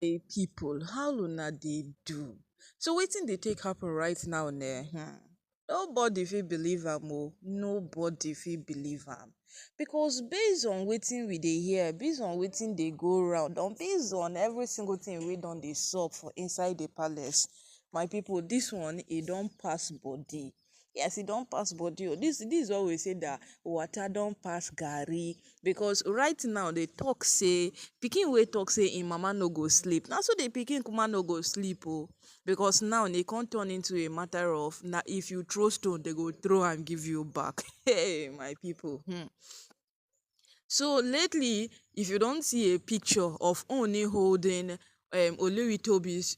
People, how una dey do? So wetin dey take happen right now ne? Nobody fit believe am o. Nobody fit believe am. Because based on wetin we dey hear, based on wetin dey go round, and based on every single thing wey don dey sup for inside the palace, my people, this one e don pass body. Yes, e don pass body o. This is what we say that water don pass garri, because right now dey talk say pikin wey talk say im mama no go sleep, na so the pikin kuma no go sleep o. Because now e come turn into a matter of na if you throw stone they go throw am give you back. Hey my people. So lately, if you don't see a picture of Ooni holding Tobi's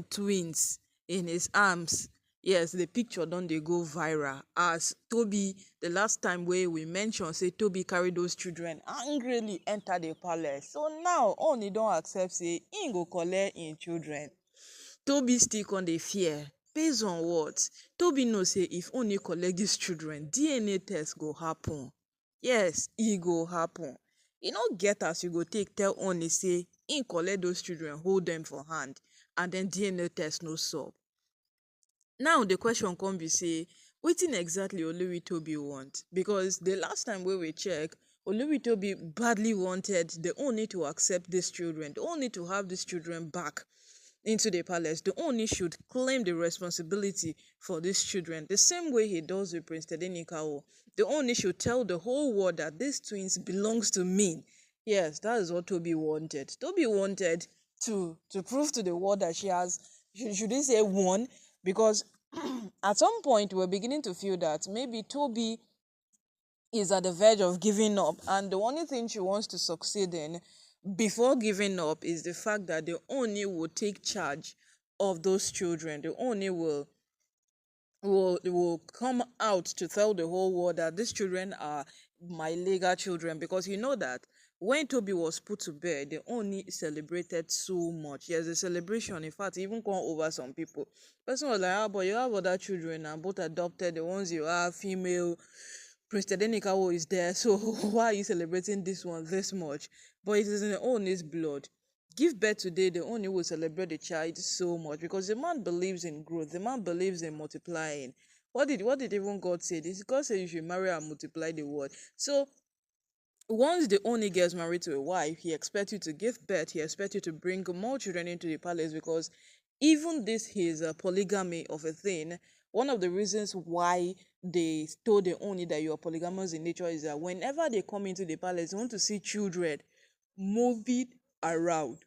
twins in his arms, yes, the picture don dey go viral. As Tobi, the last time wey we mention say Tobi carry those children angrily enter the palace. So now Ooni don accept say im go collect im children. Tobi still con dey fear. Based on what? Tobi know say if Ooni collect these children, DNA test go happen. Yes, e go happen. E no get as you go take tell Ooni say im collect those children, hold them for hand, and then DNA test no sup. Now the question come be say wetin exactly Tobi want? Because the last time wey we check, Tobi badly wanted the Ooni to accept these children, the Ooni to have these children back into the palace. The Ooni should claim the responsibility for these children the same way he does with Prince Tedenikawo. The Ooni should tell the whole world that these twins belongs to me. Yes, that is what Tobi wanted. Tobi wanted to prove to the world that she has, should he say won? Because at some point we're beginning to feel that maybe Tobi is at the verge of giving up, and the only thing she wants to succeed in before giving up is the fact that the Ooni will take charge of those children. The Ooni will come out to tell the whole world that these children are my legal children, because you know that when Tobi was put to bed, the Ooni celebrated so much. Yes, the celebration, in fact, even gone over some people. Person was like, ah, but you have other children and both adopted, the ones you have, female. Prince Tedenikawo is there, so why are you celebrating this one this much? But it is in the Ooni's blood. Give birth today, the Ooni will celebrate the child so much, because the man believes in growth. The man believes in multiplying. What did even God say? This God said you should marry and multiply the world. So once the Ooni gets married to a wife, he expects you to give birth. He expects you to bring more children into the palace, because even this his polygamy of a thing, one of the reasons why they told the Ooni that you are polygamous in nature is that whenever they come into the palace, they want to see children moving around.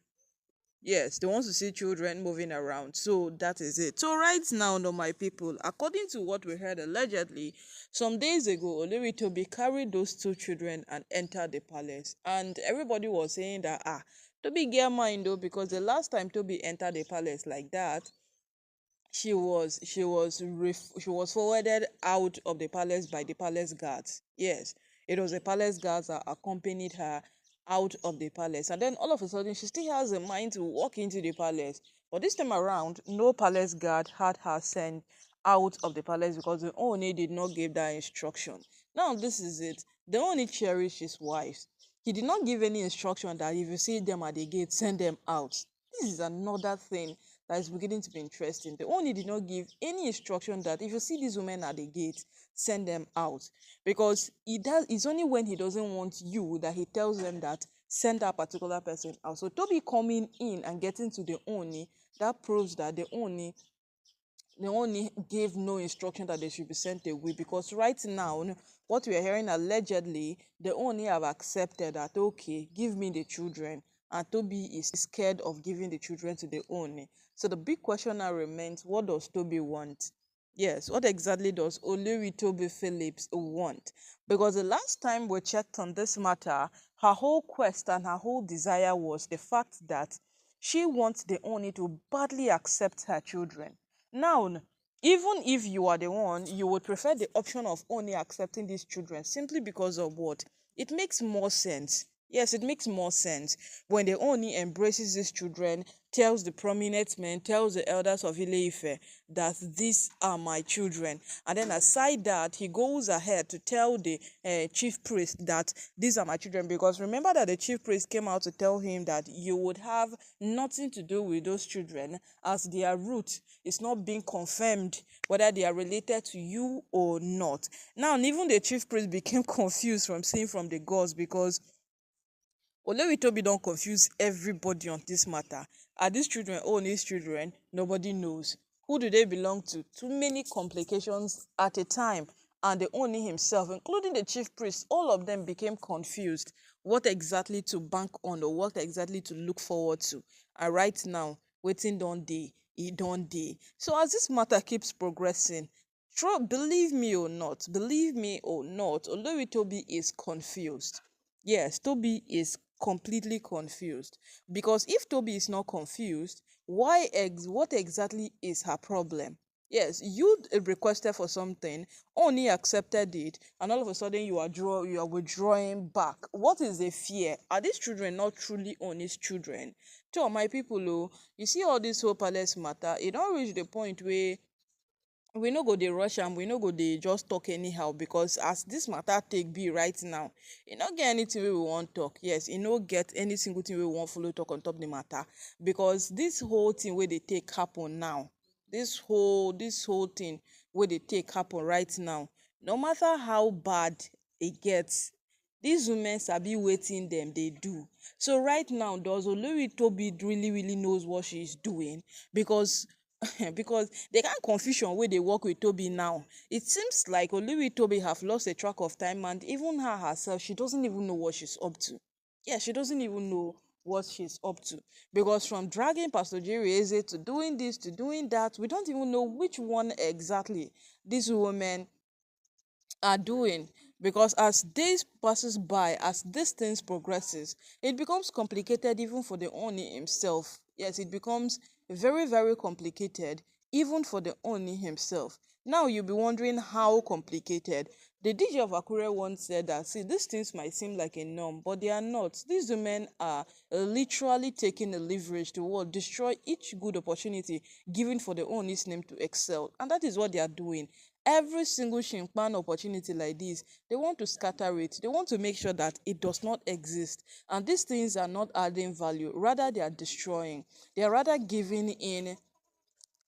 Yes, they want to see children moving around. So that is it. So right now, no, my people, according to what we heard allegedly, some days ago, Tobi carried those two children and entered the palace. And everybody was saying that, Tobi get mind though, because the last time Tobi entered the palace like that, she was forwarded out of the palace by the palace guards. Yes, it was the palace guards that accompanied her out of the palace, and then all of a sudden she still has a mind to walk into the palace. But this time around, no palace guard had her sent out of the palace, because the Ooni did not give that instruction. Now this is it. The Ooni cherished his wives. He did not give any instruction that if you see them at the gate, send them out. This is another thing that is beginning to be interesting. The Ooni did not give any instruction that if you see these women at the gate, send them out. Because it's only when he doesn't want you that he tells them that send that particular person out. So Tobi coming in and getting to the Ooni, that proves that the Ooni gave no instruction that they should be sent away. Because right now, what we are hearing allegedly, the Ooni have accepted that, okay, give me the children, and Tobi is scared of giving the children to the Ooni. So the big question now remains, what does Tobi want? Yes, what exactly does Tobi Phillips want? Because the last time we checked on this matter, her whole quest and her whole desire was the fact that she wants the Ooni to badly accept her children. Now, even if you are the one, you would prefer the option of Ooni accepting these children simply because of what? It makes more sense. Yes, it makes more sense when the Oni embraces these children, tells the prominent men, tells the elders of Ile-Ife that these are my children. And then aside that, he goes ahead to tell the chief priest that these are my children. Because remember that the chief priest came out to tell him that you would have nothing to do with those children as their root is not being confirmed whether they are related to you or not. Now, even the chief priest became confused from seeing from the gods because Olewitobi don't confuse everybody on this matter. Are these children Ooni's children? Nobody knows. Who do they belong to? Too many complications at a time. And the Ooni himself, including the chief priest, all of them became confused. What exactly to bank on or what exactly to look forward to. And right now, waiting don't day, it don't day. So as this matter keeps progressing, believe me or not, Olewitobi is confused. Yes, Toby is completely confused. Because if Toby is not confused, what exactly is her problem? Yes, you requested for something, only accepted it, and all of a sudden you are withdrawing back. What is the fear? Are these children not truly honest children? To my people, oh, you see all this whole palace matter, it don't reach the point where we no go dey rush am, we no go dey just talk anyhow, because as this matter take be right now, e no get anything wey we wan talk. Yes, e no get any single thing wey we wan follow talk on top the matter, because this whole thing wey dey take happen now, this whole thing wey dey take happen right now, no matter how bad e get, these women sabi wetin dem dey do. So right now, does Olori Tobi really knows what she is doing? Because because the kind confusion wey dey work with Toby now, it seems like Olori Toby have lost a track of time, and even her herself, she doesn't even know what she's up to. Yeah, she doesn't even know what she's up to, because from dragging Pastor Jerry Eze to doing this to doing that, we don't even know which one exactly this woman are doing. Because as days passes by, as these things progresses, it becomes complicated even for the Oni himself. Yes, it becomes very complicated even for the Oni himself. Now you'll be wondering how complicated. The DJ of Akure once said that, see, these things might seem like a norm, but they are not. These women are literally taking a leverage to what destroy each good opportunity given for the Oni's name to excel, and that is what they are doing. Every single shimpan opportunity like this, they want to scatter it. They want to make sure that it does not exist. And these things are not adding value. Rather, they are destroying. They are rather giving in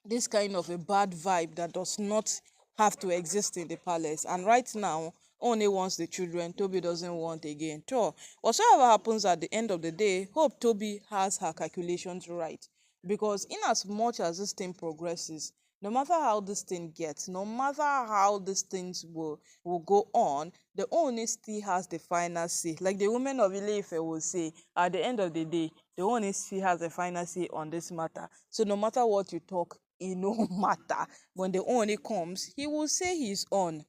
this kind of a bad vibe that does not have to exist in the palace. And right now, only wants the children, Toby doesn't want again. So, whatsoever happens at the end of the day, hope Toby has her calculations right. Because in as much as this thing progresses, no matter how this thing gets, no matter how these things will go on, the Ooni still has the final say. Like the women of Ile-Ife will say, at the end of the day, the Ooni still has the final say on this matter. So no matter what you talk, it no matter. When the Ooni comes, he will say his own.